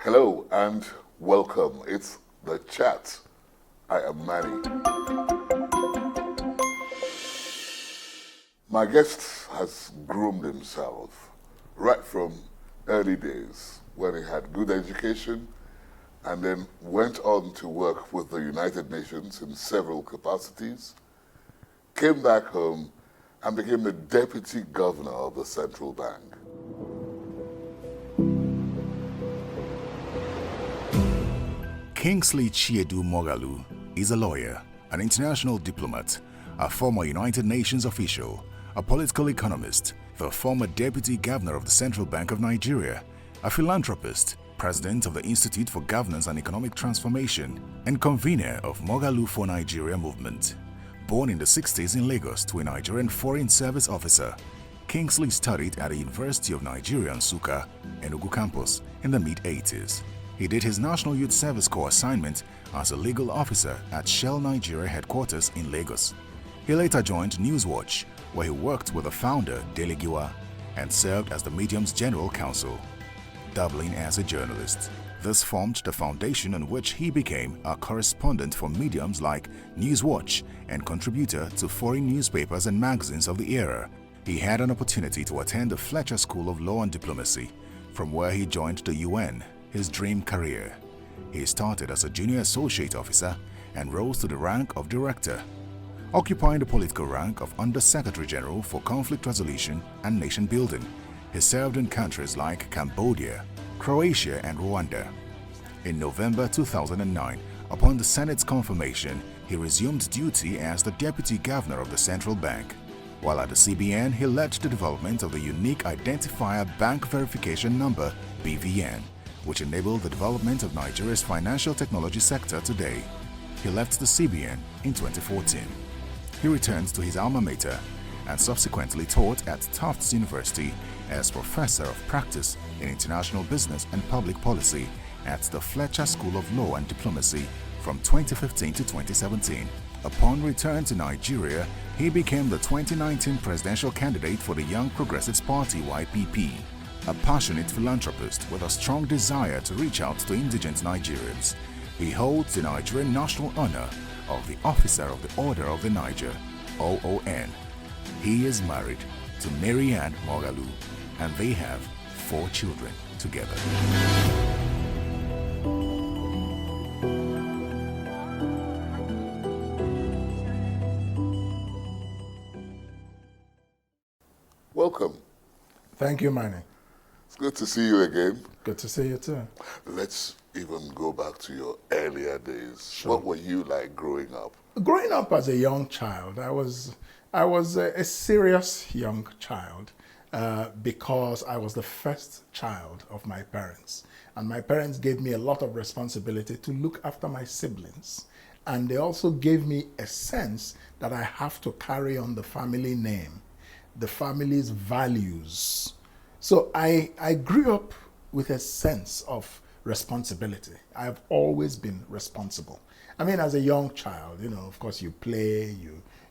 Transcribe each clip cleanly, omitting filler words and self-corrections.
Hello and welcome. It's The Chat. I am Manny. My guest has groomed himself right from early days when he had good education and then went on to work with the United Nations in several capacities, came back home and became the deputy governor of the central bank. Kingsley Moghalu is a lawyer, an international diplomat, a former United Nations official, a political economist, the former deputy governor of the Central Bank of Nigeria, a philanthropist, president of the Institute for Governance and Economic Transformation, and convener of Moghalu for Nigeria movement. Born in the 60s in Lagos to a Nigerian Foreign Service officer, Kingsley studied at the University of Nigeria Nsukka, Enugu campus in the mid-80s. He did his National Youth Service Corps assignment as a legal officer at Shell Nigeria headquarters in Lagos. He later joined Newswatch, where he worked with the founder, Dele Giwa, and served as the medium's general counsel, doubling as a journalist. This formed the foundation on which he became a correspondent for mediums like Newswatch and contributor to foreign newspapers and magazines of the era. He had an opportunity to attend the Fletcher School of Law and Diplomacy, from where he joined the UN, his dream career. He started as a junior associate officer and rose to the rank of director, occupying the political rank of Under-Secretary General for Conflict Resolution and Nation Building. He served in countries like Cambodia, Croatia and Rwanda. In November 2009, upon the Senate's confirmation, he resumed duty as the deputy governor of the central bank. While at the CBN, he led the development of the Unique Identifier Bank Verification Number (BVN), which enabled the development of Nigeria's financial technology sector today. He left the CBN in 2014. He returned to his alma mater and subsequently taught at Tufts University as Professor of Practice in International Business and Public Policy at the Fletcher School of Law and Diplomacy from 2015 to 2017. Upon return to Nigeria, he became the 2019 presidential candidate for the Young Progressives Party (YPP), a passionate philanthropist with a strong desire to reach out to indigent Nigerians. He holds the Nigerian national honor of the Officer of the Order of the Niger, OON. He is married to Marianne Moghalu, and they have 4 children together. Welcome. Thank you, Manny. It's good to see you again. Good to see you too. Let's even go back to your earlier days. Sure. What were you like growing up? Growing up as a young child, I was a serious young child because I was the first child of my parents. And my parents gave me a lot of responsibility to look after my siblings. And they also gave me a sense that I have to carry on the family name, the family's values. So I grew up with a sense of responsibility. I've always been responsible. I mean, as a young child, of course you play,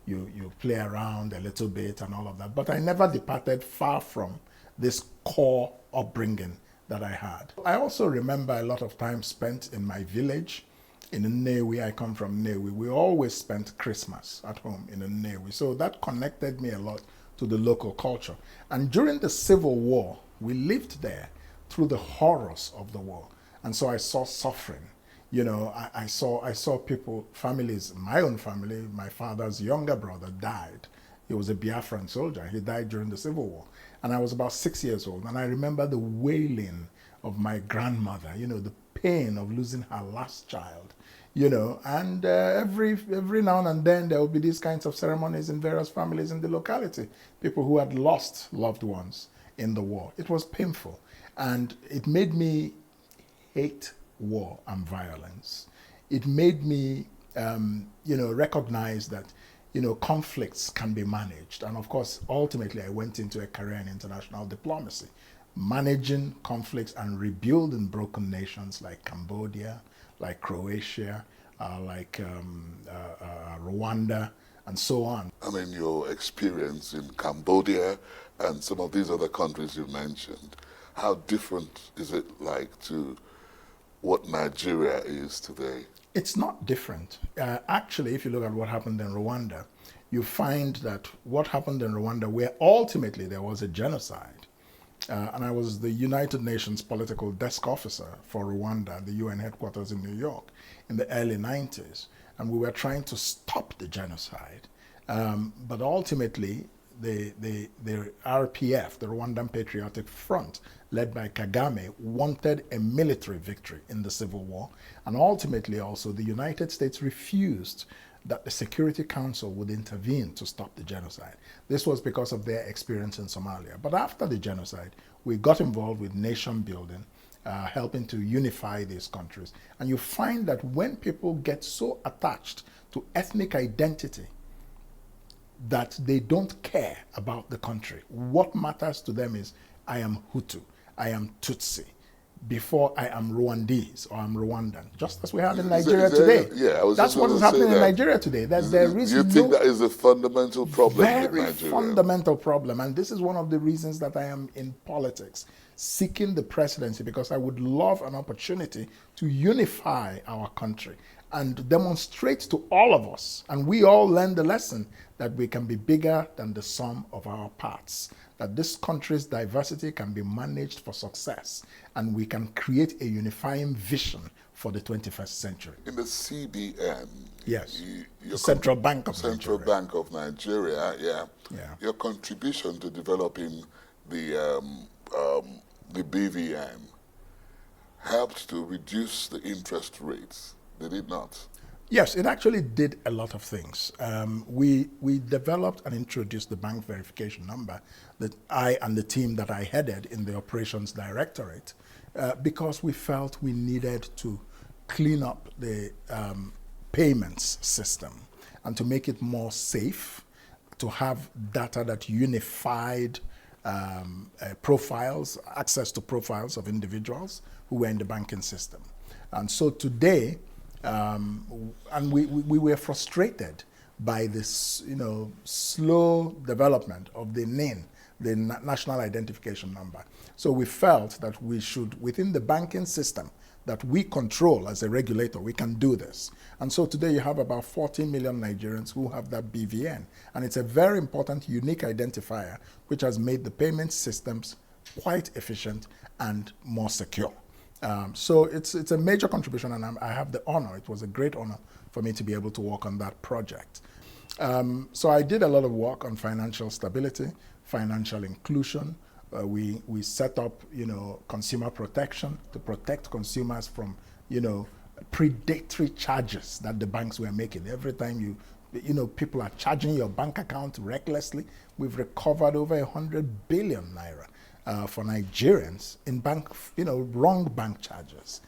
you play around a little bit and all of that, but I never departed far from this core upbringing that I had. I also remember a lot of time spent in my village, in Nnewi. I come from Nnewi. We always spent Christmas at home in Nnewi. So that connected me a lot to the local culture. And during the Civil War, we lived there through the horrors of the war. And so I saw suffering. I saw people, families, my own family, my father's younger brother died. He was a Biafran soldier. He died during the Civil War. And I was about 6 years old. And I remember the wailing of my grandmother, the pain of losing her last child. And every now and then there will be these kinds of ceremonies in various families in the locality, people who had lost loved ones in the war. It was painful, and it made me hate war and violence. It made me, recognize that, conflicts can be managed. And of course, ultimately, I went into a career in international diplomacy, managing conflicts and rebuilding broken nations like Cambodia, like Croatia, like Rwanda, and so on. I mean, your experience in Cambodia and some of these other countries you mentioned, how different is it like to what Nigeria is today? It's not different. Actually, if you look at what happened in Rwanda, you find that what happened in Rwanda, where ultimately there was a genocide, and I was the United Nations political desk officer for Rwanda, the UN headquarters in New York, in the early 90s, and we were trying to stop the genocide. But ultimately, the RPF, the Rwandan Patriotic Front, led by Kagame, wanted a military victory in the civil war. And ultimately also the United States refused that the Security Council would intervene to stop the genocide. This was because of their experience in Somalia. But after the genocide, we got involved with nation building, helping to unify these countries. And you find that when people get so attached to ethnic identity that they don't care about the country, what matters to them is, I am Hutu, I am Tutsi, before I am Rwandese or I'm Rwandan, just as we have in Nigeria today. Yeah, I was That's just what gonna is happening say in that. Nigeria today. That there is You think no that is a fundamental problem with very Nigeria? fundamental problem, and this is one of the reasons that I am in politics, seeking the presidency, because I would love an opportunity to unify our country and demonstrate to all of us, and we all learn the lesson, that we can be bigger than the sum of our parts, that this country's diversity can be managed for success, and we can create a unifying vision for the 21st century. In the CBN, Yes, your the Central Bank of Central Nigeria. Bank of Nigeria, yeah. Your contribution to developing the BVN helped to reduce the interest rates, did it not? Yes, it actually did a lot of things. We developed and introduced the bank verification number that I and the team that I headed in the operations directorate, because we felt we needed to clean up the payments system and to make it more safe, to have data that unified profiles, access to profiles of individuals who were in the banking system. And so today, and we were frustrated by this, slow development of the NIN, the National Identification Number. So we felt that we should, within the banking system that we control as a regulator, we can do this. And so today you have about 14 million Nigerians who have that BVN. And it's a very important, unique identifier, which has made the payment systems quite efficient and more secure. So it's a major contribution, and I have the honor. It was a great honor for me to be able to work on that project. So I did a lot of work on financial stability, financial inclusion. We set up, consumer protection to protect consumers from, predatory charges that the banks were making. Every time people are charging your bank account recklessly. We've recovered over 100 billion naira. For Nigerians in wrong bank charges.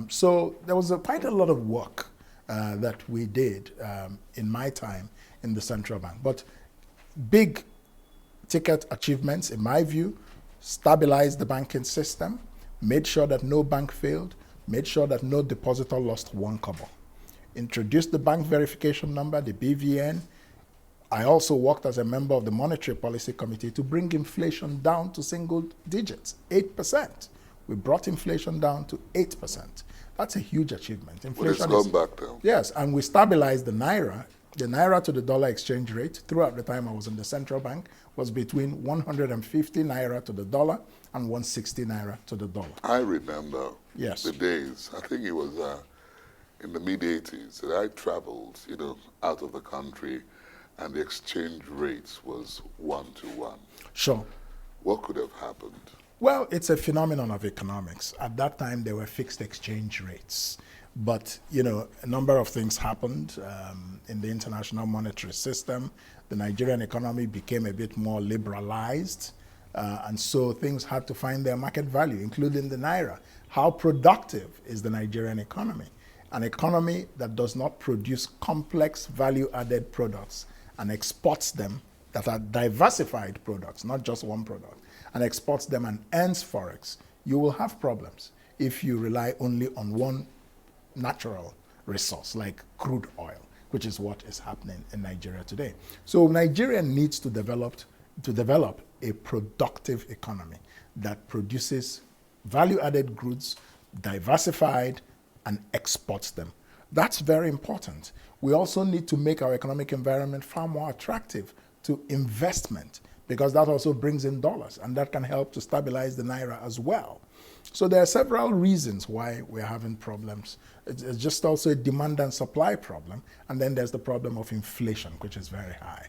So there was quite a lot of work that we did in my time in the central bank. But big ticket achievements, in my view, stabilized the banking system, made sure that no bank failed, made sure that no depositor lost one kobo. Introduced the bank verification number, the BVN. I also worked as a member of the Monetary Policy Committee to bring inflation down to single digits, 8%. We brought inflation down to 8%. That's a huge achievement. Inflation Well, it's gone back down. Yes, and we stabilized the naira to the dollar exchange rate throughout the time I was in the central bank was between 150 naira to the dollar and 160 naira to the dollar. I remember Yes. the days, I think it was in the mid-80s, that I traveled, out of the country, and the exchange rates was 1-to-1. Sure. What could have happened? Well, it's a phenomenon of economics. At that time, there were fixed exchange rates. But, a number of things happened in the international monetary system. The Nigerian economy became a bit more liberalized. And so things had to find their market value, including the naira. How productive is the Nigerian economy? An economy that does not produce complex value-added products and exports them, that are diversified products, not just one product, and exports them and earns forex, you will have problems if you rely only on one natural resource like crude oil, which is what is happening in Nigeria today. So Nigeria needs to develop a productive economy that produces value-added goods diversified, and exports them. That's very important. We also need to make our economic environment far more attractive to investment, because that also brings in dollars, and that can help to stabilize the naira as well. So there are several reasons why we're having problems. It's just also a demand and supply problem, and then there's the problem of inflation, which is very high.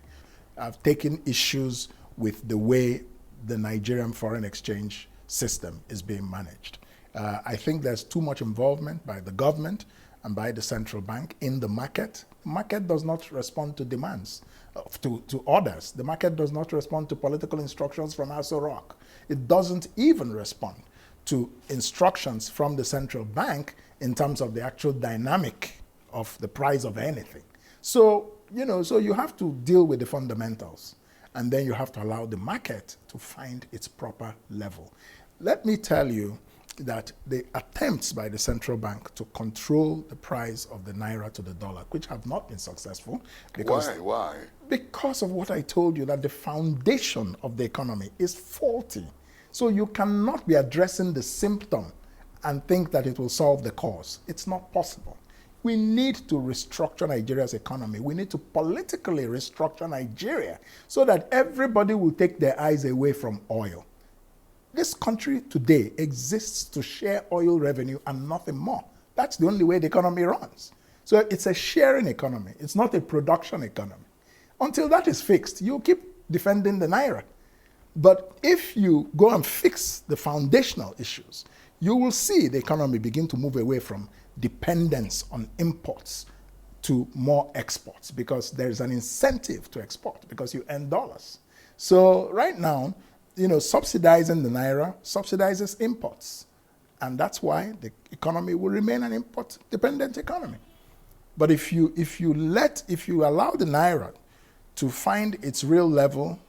I've taken issues with the way the Nigerian foreign exchange system is being managed. I think there's too much involvement by the government and by the central bank in the market. The market does not respond to demands, to orders. The market does not respond to political instructions from Aso Rock. It doesn't even respond to instructions from the central bank in terms of the actual dynamic of the price of anything. So you have to deal with the fundamentals, and then you have to allow the market to find its proper level. Let me tell you that the attempts by the central bank to control the price of the naira to the dollar, which have not been successful. Because, Why? Because of what I told you, that the foundation of the economy is faulty. So you cannot be addressing the symptom and think that it will solve the cause. It's not possible. We need to restructure Nigeria's economy. We need to politically restructure Nigeria so that everybody will take their eyes away from oil. This country today exists to share oil revenue and nothing more. That's the only way the economy runs. So it's a sharing economy. It's not a production economy. Until that is fixed, you'll keep defending the naira. But if you go and fix the foundational issues, you will see the economy begin to move away from dependence on imports to more exports, because there's an incentive to export because you earn dollars. So right now, subsidizing the naira subsidizes imports. And that's why the economy will remain an import-dependent economy. But if you allow the naira to find its real level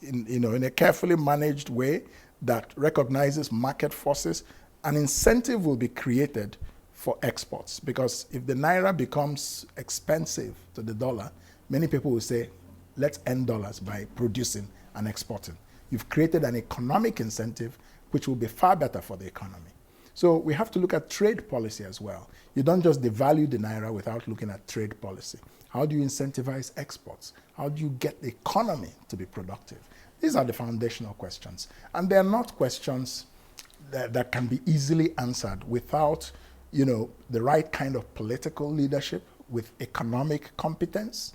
in a carefully managed way that recognizes market forces, an incentive will be created for exports. Because if the naira becomes expensive to the dollar, many people will say, let's earn dollars by producing and exporting. You've created an economic incentive which will be far better for the economy. So we have to look at trade policy as well. You don't just devalue the naira without looking at trade policy. How do you incentivize exports? How do you get the economy to be productive? These are the foundational questions. And they're not questions that can be easily answered without, the right kind of political leadership with economic competence.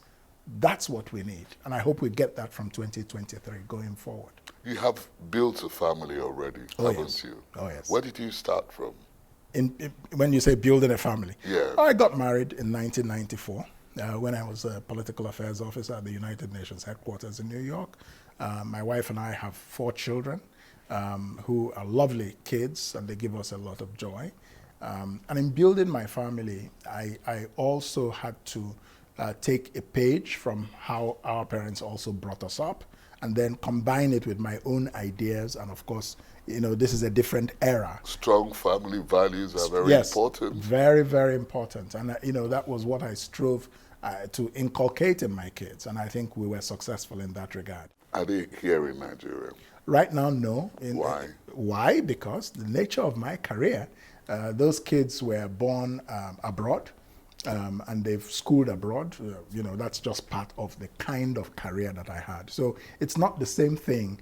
That's what we need. And I hope we get that from 2023 going forward. You have built a family already, haven't you? Oh, yes. Where did you start from? When you say building a family? Yeah. I got married in 1994 when I was a political affairs officer at the United Nations headquarters in New York. My wife and I have 4 children who are lovely kids, and they give us a lot of joy. And in building my family, I also had to take a page from how our parents also brought us up, and then combine it with my own ideas. And of course, this is a different era. Strong family values are very important. Very, very important. And that was what I strove to inculcate in my kids. And I think we were successful in that regard. Are they here in Nigeria? Right now, no. Why? Why? Because the nature of my career, those kids were born abroad. And they've schooled abroad. That's just part of the kind of career that I had. So it's not the same thing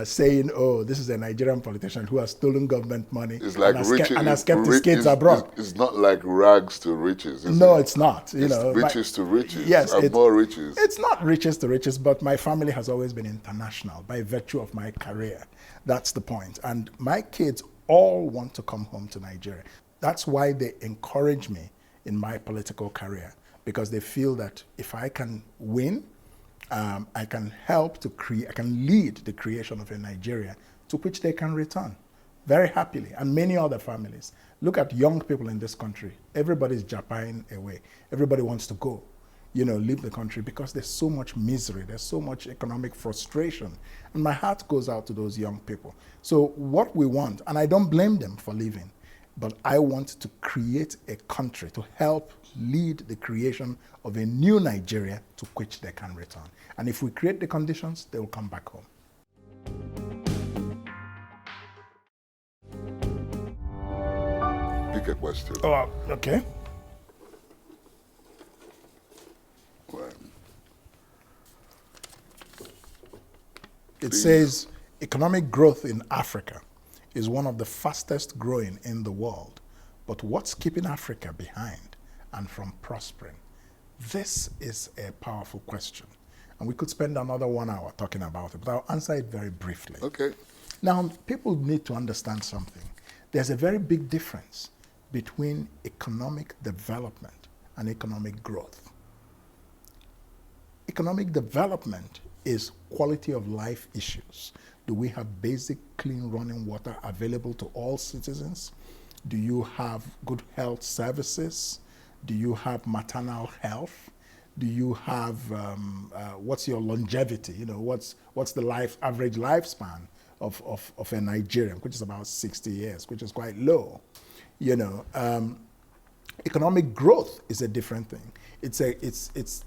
saying, oh, this is a Nigerian politician who has stolen government money It's like and has kept his kids abroad. It's not like rags to riches, is No, it? it's not. It's riches to riches. Yes, and more riches. It's not riches to riches, but my family has always been international by virtue of my career. That's the point. And my kids all want to come home to Nigeria. That's why they encourage me in my political career, because they feel that if I can win, I can help to I can lead the creation of a Nigeria to which they can return very happily, and many other families. Look at young people in this country. Everybody's japping away. Everybody wants to go, leave the country because there's so much misery. There's so much economic frustration. And my heart goes out to those young people. So what we want, and I don't blame them for leaving, but I want to create a country to help lead the creation of a new Nigeria to which they can return. And if we create the conditions, they will come back home. pick a question. Oh, okay. Right. It says economic growth in Africa is one of the fastest growing in the world. But what's keeping Africa behind and from prospering? This is a powerful question. And we could spend another 1 hour talking about it, but I'll answer it very briefly. Okay. Now, people need to understand something. There's a very big difference between economic development and economic growth. Economic development is quality of life issues. Do we have basic clean running water available to all citizens? Do you have good health services? Do you have maternal health? Do you have, what's your longevity? You know, what's the average lifespan of a Nigerian, which is about 60 years, which is quite low. You know, economic growth is a different thing. It's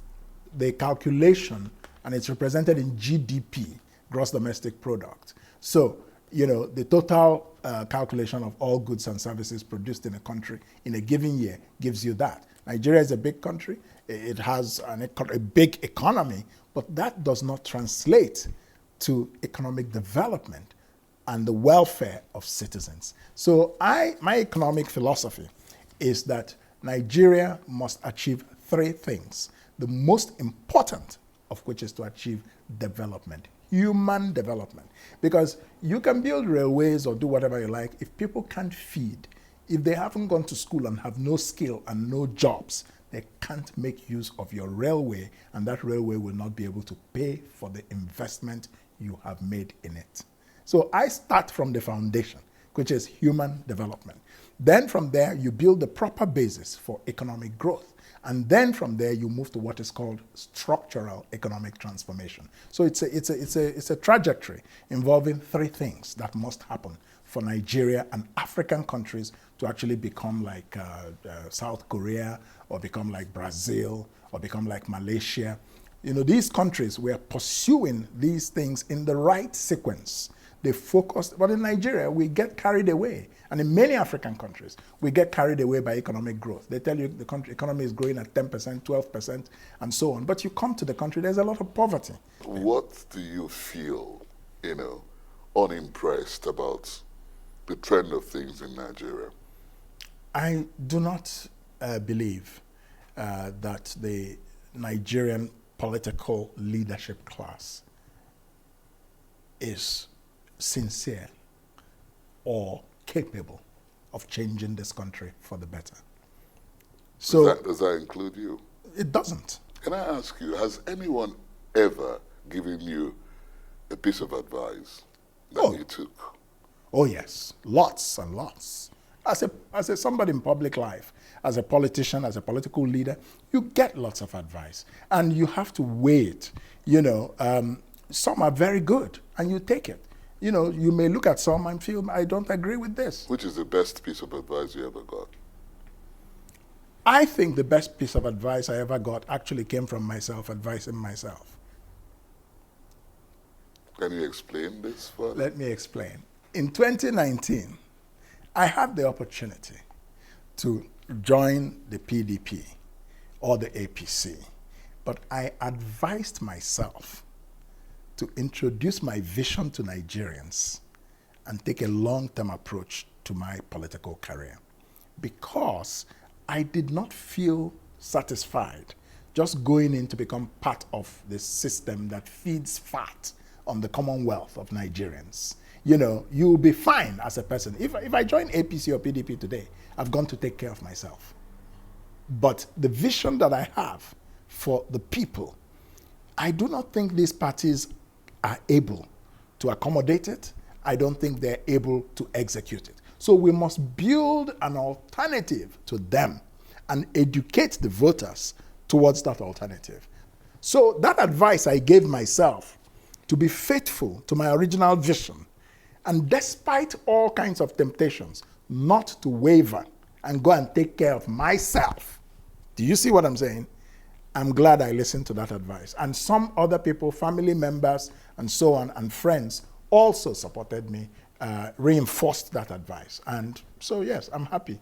the calculation, and it's represented in GDP, gross domestic product. So, you know, the total calculation of all goods and services produced in a country in a given year gives you that. Nigeria is a big country. It has a big economy, but that does not translate to economic development and the welfare of citizens. So my economic philosophy is that Nigeria must achieve three things, the most important of which is to achieve development, human development. Because you can build railways or do whatever you like. If people can't feed, if they haven't gone to school and have no skill and no jobs, they can't make use of your railway, and that railway will not be able to pay for the investment you have made in it. So I start from the foundation, which is human development. Then from there, you build the proper basis for economic growth. And then from there, you move to what is called structural economic transformation. So it's a trajectory involving three things that must happen for Nigeria and African countries to actually become like South Korea, or become like Brazil, or become like Malaysia. You know, these countries were pursuing these things in the right sequence. They focused, but in Nigeria, we get carried away. And in many African countries, we get carried away by economic growth. They tell you the country economy is growing at 10%, 12%, and so on. But you come to the country, there's a lot of poverty. What do you feel, you know, unimpressed about the trend of things in Nigeria? I do not believe that the Nigerian political leadership class is sincere or capable of changing this country for the better. So Does that include you? It doesn't. Can I ask you, has anyone ever given you a piece of advice that you took? Oh yes, lots and lots. As a somebody in public life, as a politician, as a political leader, you get lots of advice, and you have to wait. You know, some are very good, and you take it. You know, you may look at some and feel, I don't agree with this. Which is the best piece of advice you ever got? I think the best piece of advice I ever got actually came from myself, advising myself. Can you explain this for us? Let me explain. In 2019, I had the opportunity to join the PDP or the APC, but I advised myself to introduce my vision to Nigerians and take a long-term approach to my political career, because I did not feel satisfied just going in to become part of the system that feeds fat on the commonwealth of Nigerians. You know, you'll be fine as a person. If I join APC or PDP today, I've gone to take care of myself. But the vision that I have for the people, I do not think these parties are able to accommodate it. I don't think they're able to execute it. So we must build an alternative to them and educate the voters towards that alternative. So that advice I gave myself, to be faithful to my original vision, and despite all kinds of temptations, not to waver and go and take care of myself. Do you see what I'm saying? I'm glad I listened to that advice. And some other people, family members, and so on, and friends also supported me, reinforced that advice. And so, yes, I'm happy.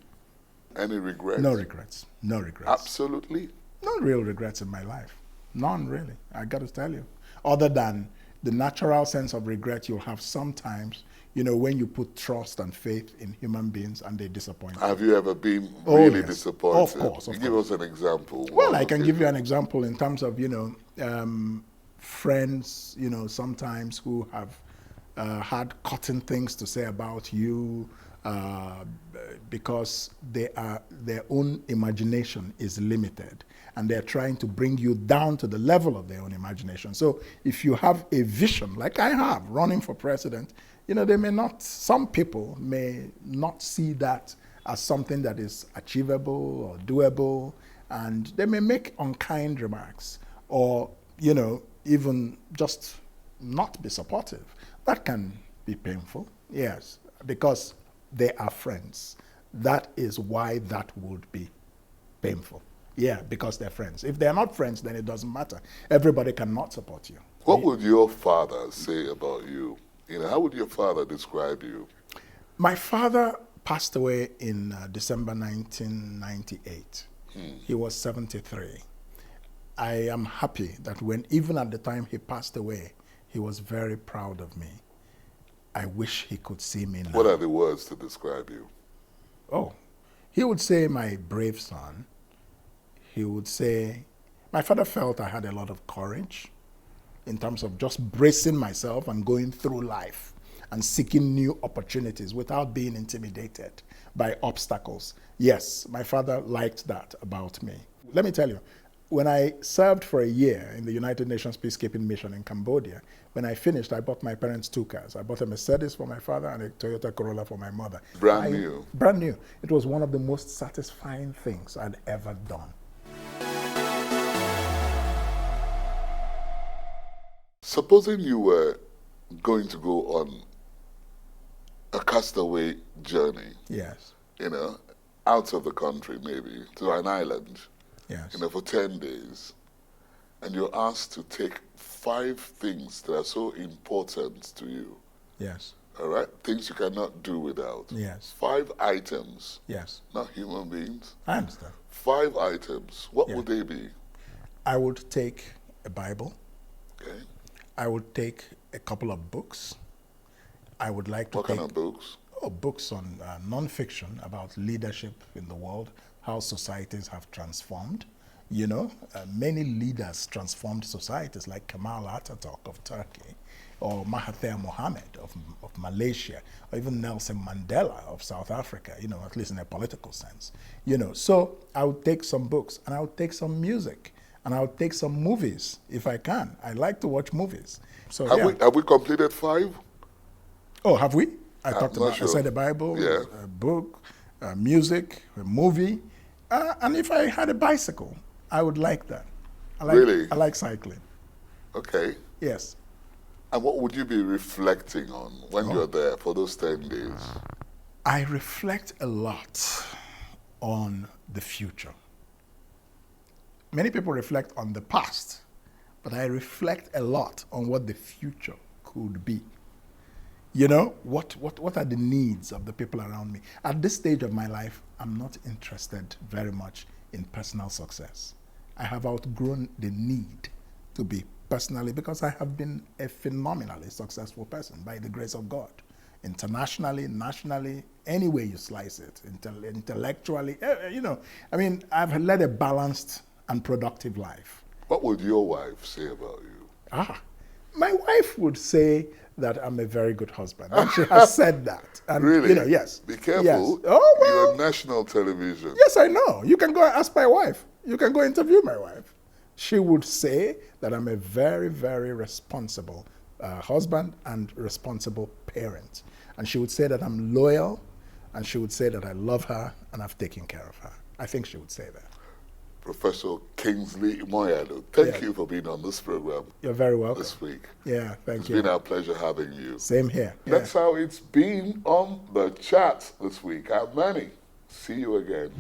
Any regrets? No regrets. No regrets. Absolutely? No real regrets in my life. None, really. I got to tell you. Other than the natural sense of regret you'll have sometimes, when you put trust and faith in human beings and they disappoint you. Have you ever been really yes. disappointed? Of course. Give us an example. Well, I can give you an example in terms of, friends, sometimes who have had cutting things to say about you because their own imagination is limited and they're trying to bring you down to the level of their own imagination. So if you have a vision, like I have, running for president, some people may not see that as something that is achievable or doable, and they may make unkind remarks or, even just not be supportive. That can be painful, yes, because they are friends. That is why that would be painful. Yeah, because they're friends. If they're not friends, then it doesn't matter. Everybody cannot support you. What would your father say about you? How would your father describe you? My father passed away in December 1998. He was 73. I am happy that even at the time he passed away, he was very proud of me. I wish he could see me now. What are the words to describe you? Oh, he would say, my brave son. He would say, my father felt I had a lot of courage in terms of just bracing myself and going through life and seeking new opportunities without being intimidated by obstacles. Yes, my father liked that about me. Let me tell you, when I served for a year in the United Nations Peacekeeping Mission in Cambodia, when I finished, I bought my parents 2 cars. I bought a Mercedes for my father and a Toyota Corolla for my mother. Brand new? Brand new. It was one of the most satisfying things I'd ever done. Supposing you were going to go on a castaway journey, Yes. out of the country maybe, to an island, Yes. for 10 days, and you're asked to take 5 things that are so important to you, Yes. all right? Things you cannot do without. Yes. 5 items, Yes. not human beings. I understand. 5 items. What Yeah. would they be? I would take a Bible. Okay. I would take a couple of books. I would like to What take kind of books? books on non-fiction about leadership in the world, how societies have transformed. Many leaders transformed societies, like Kemal Ataturk of Turkey, or Mahathir Mohamad of Malaysia, or even Nelson Mandela of South Africa, at least in a political sense. So I would take some books, and I would take some music, and I would take some movies if I can. I like to watch movies. So Have we completed 5? Oh, have we? I sure. said the Bible, Yeah. a book, music, a movie, and if I had a bicycle, I would like that. Really? I like cycling. Okay. Yes. And what would you be reflecting on when you're there for those 10 days? I reflect a lot on the future. Many people reflect on the past, but I reflect a lot on what the future could be. What are the needs of the people around me? At this stage of my life, I'm not interested very much in personal success. I have outgrown the need to be personally, because I have been a phenomenally successful person by the grace of God. Internationally, nationally, any way you slice it, intellectually, I've led a balanced and productive life. What would your wife say about you? My wife would say that I'm a very good husband, and she has said that. And, Really? Yes. Be careful. Yes. Oh, well. You're on national television. Yes, I know. You can go and ask my wife. You can go interview my wife. She would say that I'm a very, very responsible husband and responsible parent. And she would say that I'm loyal, and she would say that I love her and I've taken care of her. I think she would say that. Professor Kingsley Moghalu, thank you for being on this program. You're very welcome. This week. Yeah, thank you. It's been our pleasure having you. Same here. That's how it's been on The Chat this week. I'm Manny. See you again.